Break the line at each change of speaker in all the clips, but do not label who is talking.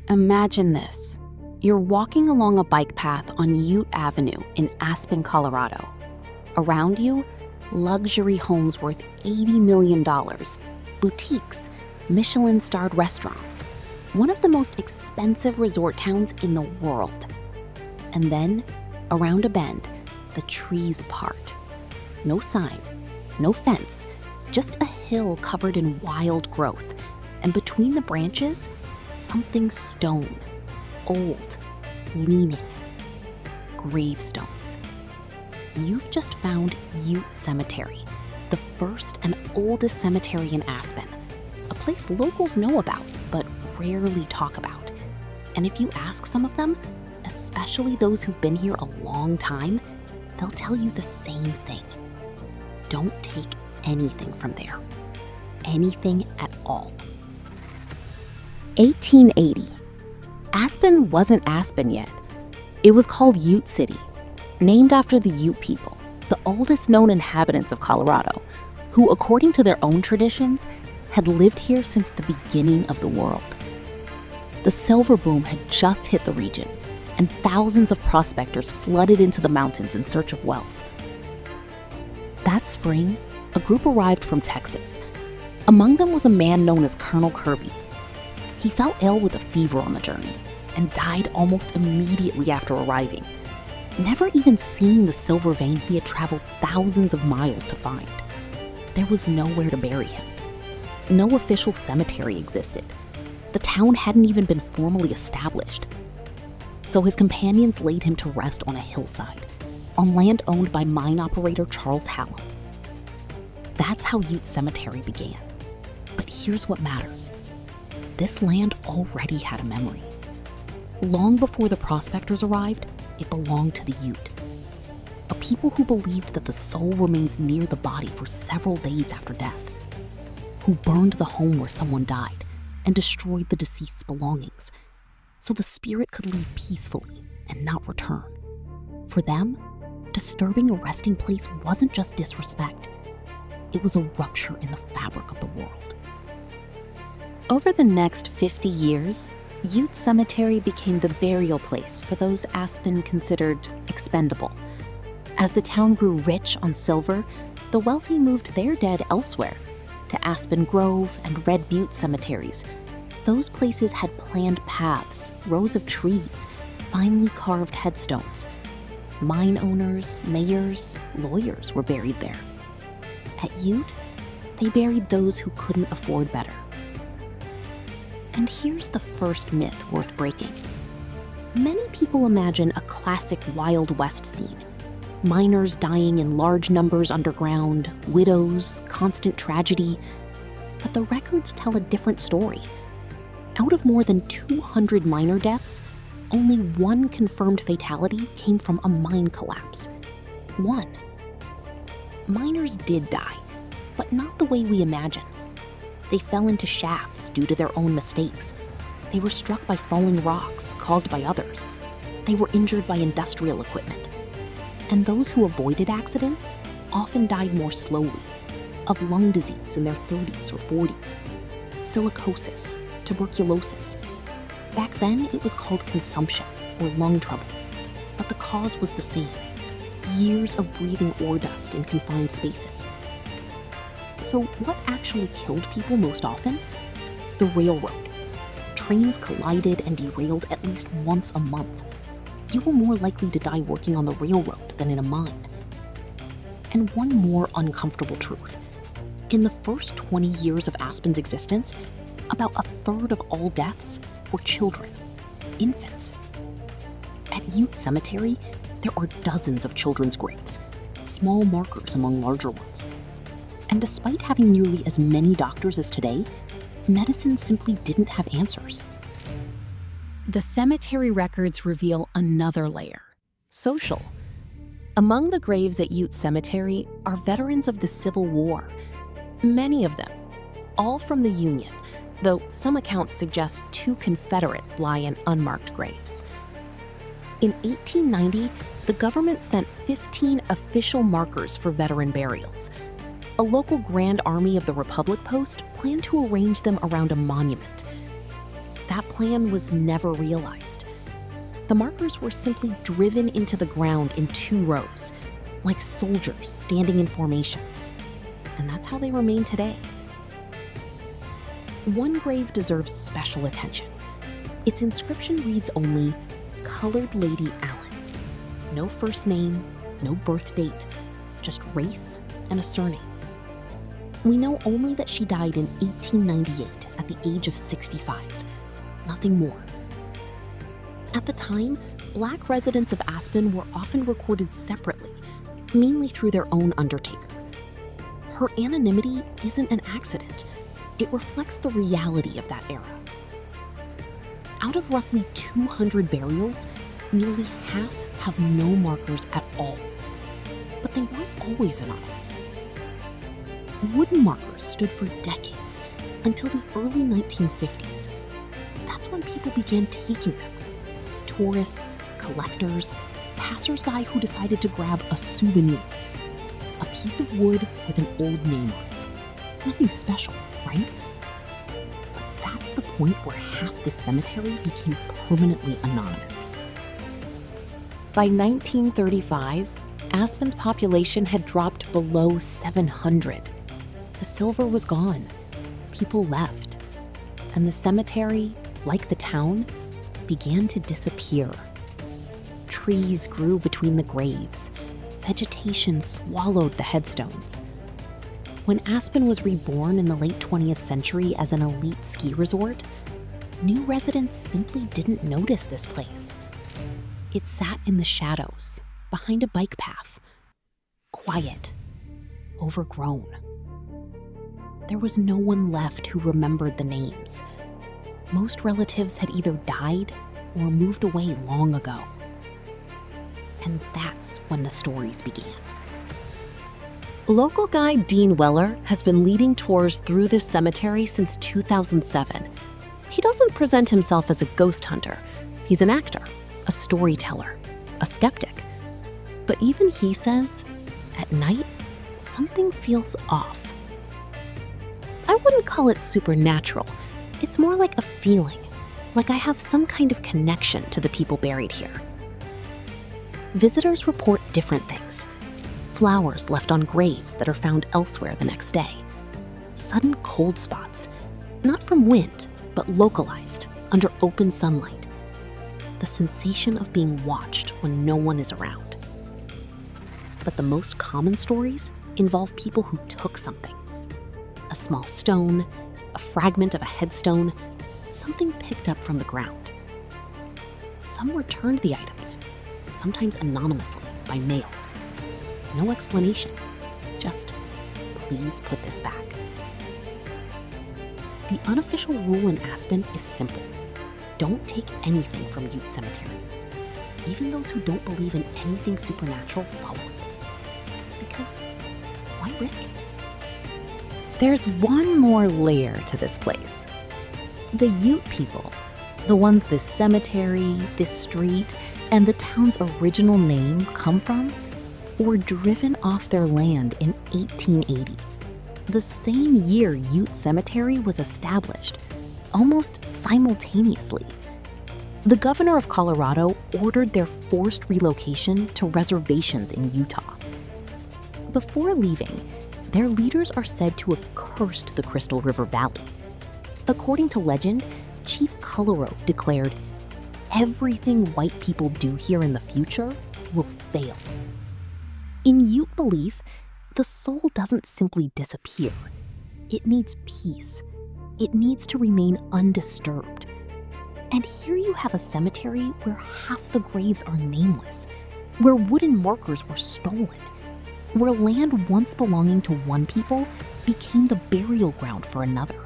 Imagine this. You're walking along a bike path on Ute Avenue in Aspen, Colorado. Around you, luxury homes worth $80 million, boutiques, Michelin-starred restaurants, one of the most expensive resort towns in the world. And then, around a bend, the trees part. No sign, no fence, just a hill covered in wild growth. And between the branches, something stone, old, leaning, gravestones. You've just found Ute Cemetery, the first and oldest cemetery in Aspen, a place locals know about but rarely talk about. And if you ask some of them, especially those who've been here a long time, they'll tell you the same thing. Don't take anything from there. Anything at all. 1880. Aspen wasn't Aspen yet. It was called Ute City, named after the Ute people, the oldest known inhabitants of Colorado, who, according to their own traditions, had lived here since the beginning of the world. The silver boom had just hit the region, and thousands of prospectors flooded into the mountains in search of wealth. That spring, a group arrived from Texas. Among them was a man known as Colonel Kirby. He fell ill with a fever on the journey and died almost immediately after arriving, never even seeing the silver vein he had traveled thousands of miles to find. There was nowhere to bury him. No official cemetery existed. The town hadn't even been formally established. So his companions laid him to rest on a hillside, on land owned by mine operator Charles Hallam. That's how Ute Cemetery began. But here's what matters. This land already had a memory. Long before the prospectors arrived, it belonged to the Ute, a people who believed that the soul remains near the body for several days after death, who burned the home where someone died and destroyed the deceased's belongings so the spirit could leave peacefully and not return. For them, disturbing a resting place wasn't just disrespect. It was a rupture in the fabric of the world. Over the next 50 years, Ute Cemetery became the burial place for those Aspen considered expendable. As the town grew rich on silver, the wealthy moved their dead elsewhere, to Aspen Grove and Red Butte cemeteries. Those places had planned paths, rows of trees, finely carved headstones. Mine owners, mayors, lawyers were buried there. At Ute, they buried those who couldn't afford better. And here's the first myth worth breaking. Many people imagine a classic Wild West scene. Miners dying in large numbers underground, widows, constant tragedy. But the records tell a different story. Out of more than 200 miner deaths, only one confirmed fatality came from a mine collapse. One. Miners did die, but not the way we imagine. They fell into shafts due to their own mistakes. They were struck by falling rocks caused by others. They were injured by industrial equipment. And those who avoided accidents often died more slowly, of lung disease in their 30s or 40s, silicosis, tuberculosis. Back then, it was called consumption or lung trouble, but the cause was the same: years of breathing ore dust in confined spaces. So what actually killed people most often? The railroad. Trains collided and derailed at least once a month. You were more likely to die working on the railroad than in a mine. And one more uncomfortable truth. In the first 20 years of Aspen's existence, about a third of all deaths were children, infants. At Ute Cemetery, there are dozens of children's graves, small markers among larger ones. And despite having nearly as many doctors as today, medicine simply didn't have answers. The cemetery records reveal another layer: social. Among the graves at Ute Cemetery are veterans of the Civil War. Many of them, all from the Union, though some accounts suggest 2 Confederates lie in unmarked graves. In 1890, the government sent 15 official markers for veteran burials. A local Grand Army of the Republic post planned to arrange them around a monument. that plan was never realized. The markers were simply driven into the ground in 2 rows, like soldiers standing in formation. And that's how they remain today. One grave deserves special attention. Its inscription reads only, "Colored Lady Allen." No first name, no birth date, just race and a surname. We know only that she died in 1898 at the age of 65. Nothing more. At the time, Black residents of Aspen were often recorded separately, mainly through their own undertaker. Her anonymity isn't an accident. It reflects the reality of that era. Out of roughly 200 burials, nearly half have no markers at all. But they weren't always anonymous. Wooden markers stood for decades, until the early 1950s. That's when people began taking them. Tourists, collectors, passers-by who decided to grab a souvenir. A piece of wood with an old name on it. Nothing special, right? But that's the point where half the cemetery became permanently anonymous. By 1935, Aspen's population had dropped below 700. The silver was gone. People left. And the cemetery, like the town, began to disappear. Trees grew between the graves. Vegetation swallowed the headstones. When Aspen was reborn in the late 20th century as an elite ski resort, new residents simply didn't notice this place. It sat in the shadows, behind a bike path. Quiet, overgrown. There was no one left who remembered the names. Most relatives had either died or moved away long ago. And that's when the stories began. Local guide Dean Weller has been leading tours through this cemetery since 2007. He doesn't present himself as a ghost hunter. He's an actor, a storyteller, a skeptic. But even he says, at night, something feels off. I wouldn't call it supernatural. It's more like a feeling, like I have some kind of connection to the people buried here. Visitors report different things. Flowers left on graves that are found elsewhere the next day. Sudden cold spots, not from wind, but localized, under open sunlight. The sensation of being watched when no one is around. But the most common stories involve people who took something. A small stone, a fragment of a headstone, something picked up from the ground. Some returned the items, sometimes anonymously, by mail. No explanation, just, please put this back. The unofficial rule in Aspen is simple. Don't take anything from Ute Cemetery. Even those who don't believe in anything supernatural follow it. Because why risk it? There's one more layer to this place. The Ute people, the ones this cemetery, this street, and the town's original name come from, were driven off their land in 1880, the same year Ute Cemetery was established, almost simultaneously. The governor of Colorado ordered their forced relocation to reservations in Utah. Before leaving, their leaders are said to have cursed the Crystal River Valley. According to legend, Chief Colorado declared, "Everything white people do here in the future will fail." In Ute belief, the soul doesn't simply disappear. It needs peace. It needs to remain undisturbed. And here you have a cemetery where half the graves are nameless, where wooden markers were stolen, where land once belonging to one people became the burial ground for another,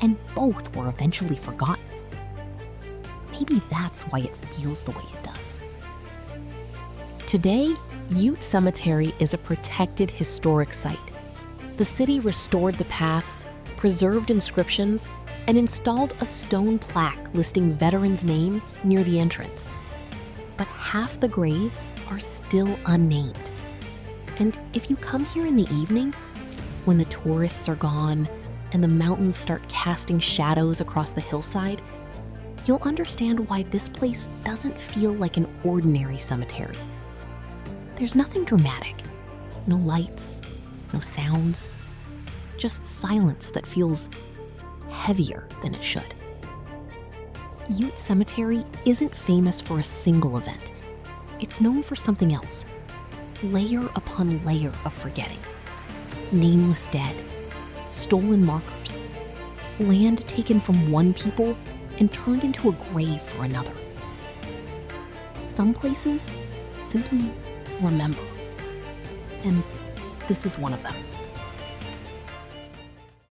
and both were eventually forgotten. Maybe that's why it feels the way it does. Today, Ute Cemetery is a protected historic site. The city restored the paths, preserved inscriptions, and installed a stone plaque listing veterans' names near the entrance. But half the graves are still unnamed. And if you come here in the evening, when the tourists are gone and the mountains start casting shadows across the hillside, you'll understand why this place doesn't feel like an ordinary cemetery. There's nothing dramatic. No lights, no sounds, just silence that feels heavier than it should. Ute Cemetery isn't famous for a single event. It's known for something else. Layer upon layer of forgetting. Nameless dead, stolen markers, land taken from one people and turned into a grave for another. Some places simply remember, and this is one of them.